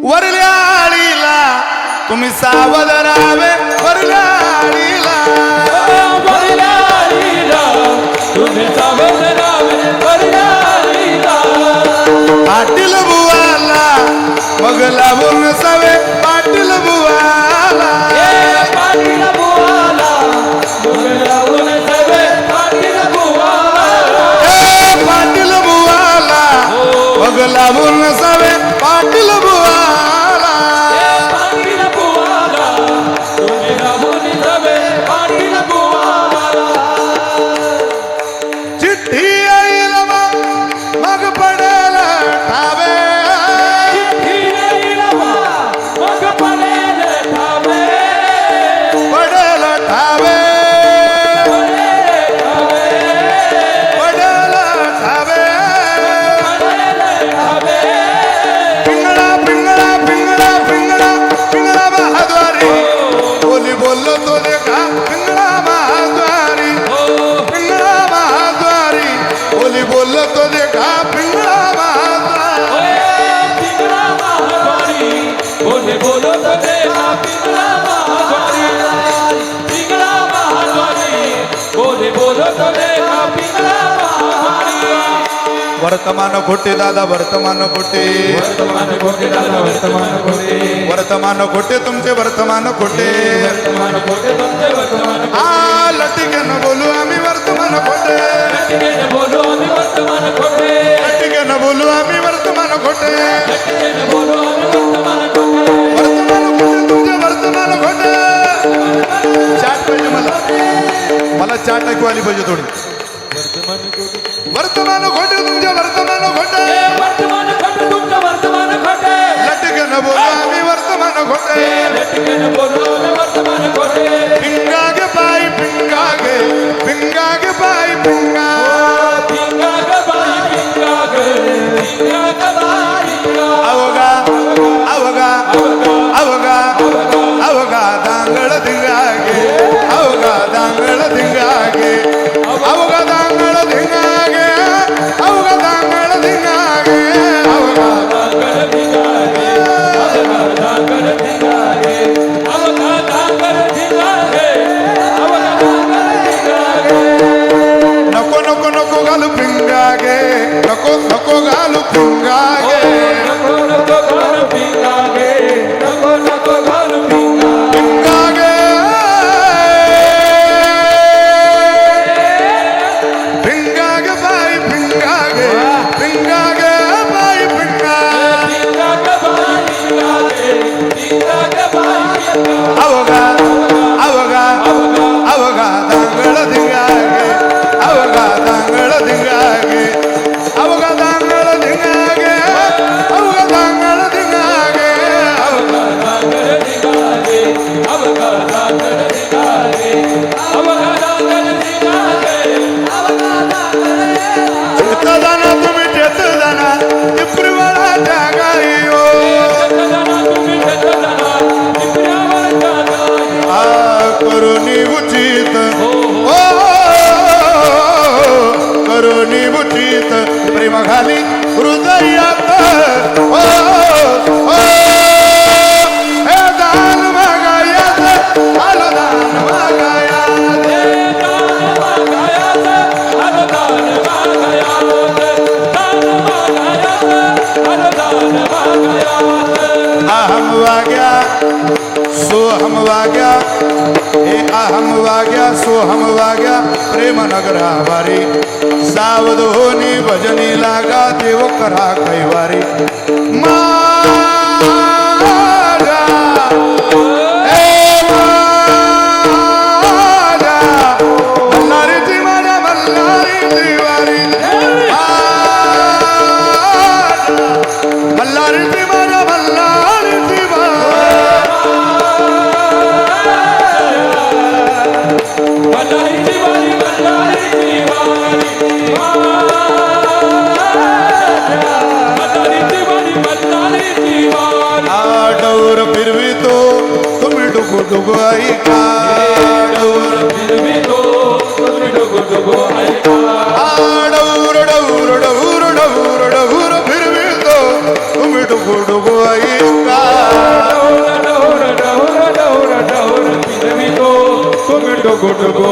वरल्या आळीला तुम्ही सावध राहावे, वरल्या आळीला वरल्या आळीला तुम्ही सावध राहावे, वरल्या आळीला पाटील बुवाला मग लावून नसावे, पाटील बुवाला पाटील बुवाला मग लावून नसावे, पाटील बुवाला पाटील बुवाला मग लावून नसावे, पाटील बुवाला पाटील बुवाला तुम्ही लावून नसावे, पाटील बुवाला चिठ्ठी येईल मग पडेल ठावे, मग पडेल ठावे, पडेल ठावे, पडेल ठावे. पिंगळा पिंगळा पिंगळा पिंगळा पिंगळा महाद्वारी बोली बोललो तो देखा, पिंगळा महाद्वारी, पिंगळा महाद्वारी बोली बोललो तो देखा, पिंगळा महाद्वारी. पिंगळा महाद्वारी बोले बोलो तो देखा, पिंगळा महाद्वारी, पिंगळा महाद्वारी बोले बोलो तो देखा, पिंगळा महाद्वारी. वर्तमान खोटे दादा, वर्तमान खोटे, वर्तमान खोटे दादा, वर्तमान खोटे, वर्तमान खोटे तुमचे, वर्तमान खोटे. वर्तमान खोटे तुमचे, वर्तमान आ लटिकेनं बोलू आम्ही वर्तमान खोटे, खोटे बोलो आम्ही वर्तमान खोटे, लटिकेनं बोलू आम्ही वर्तमान खोटे, बोलो आम्ही वर्तमान खोटे. वर्तमान खोटे तुमचे, वर्तमान खोटे. चाट पाहिजे मला चाट ऐकू आली पाहिजे थोडी. वर्तमान खोटे तुमचे, वर्तमान खोटे, वर्तमान खोटे तुमचे, वर्तमान खोटे, लटिकेनं बोलू आम्ही वर्तमान खोटे. बोलो आम्ही वर्तमान खोटे. पिंगागे बाई पिंगागे, पिंगागे बाई पिंगा, पिंगा ग बाई पिंगा ग, पिंगा ग बाई पिंगा. अवगा अवगा अवगा अवगा दांगड धिंगागे, अवगा दांगड धिंगागे, अवगा दांगड धिंगागे, अवगा दांगड धिंगागे, अवगा दांगड धिंगागे, अवघा दांगड धिंगागे, अवघा दांगड धिंगागे, अवघा दांगड धिंगागे. नको नको नको घालू पिंगागे, नको नको घालू पिंगागे, नको नको घालू पिंगागे, नको नको घालू पिंगागे. पिंगागे पिंगागे बाई पिंगागे, पिंगागे बाई पिंगा, पिंगा ग बाई पिंगागे, पिंगा ग बाई पिंगा. अवगा अवगा अवगा दांगड धिंगागे, अवगा दांगड धिंगागे, अवगा दांगड धिंगागे, अवगा दांगड धिंगागे, अवगा दांगड धिंगागे, अवघा दांगड धिंगागे, अवघा दांगड धिंगागे, अवघा दांगड धिंगागे. चित्त जाना तुम्ही चेत जाना, टिपरीवाला त्या गाई हो, जगदाना तुम्ही जगदाना, टिपऱ्यावर जागाई. आ करुणी उचित ओ करुणी उचित प्रेम घाली हृदयात ओ ओ हे दान मागायात, आलो दान मागायात, हे दान मागायाचं, हर दान मागायाचं, दान मागायाचं, हर दान मागायाचं. अहम वाग्या सोहम वाग्या, हे अहम वाग्या सोहम वाग्या, प्रेम नगरावारी सावध होनी भजनी लागा, देव करा कैवारी. माझ्या हे माझ्या मल्हारीची, माझ्या मल्हारीची वारी, मल्हारीची, माझ्या मल्हारीची वारी. मल्हारीची वारी, मल्हारीची वारी, मल्हारीची वारी, मल्हारीची गुट गुट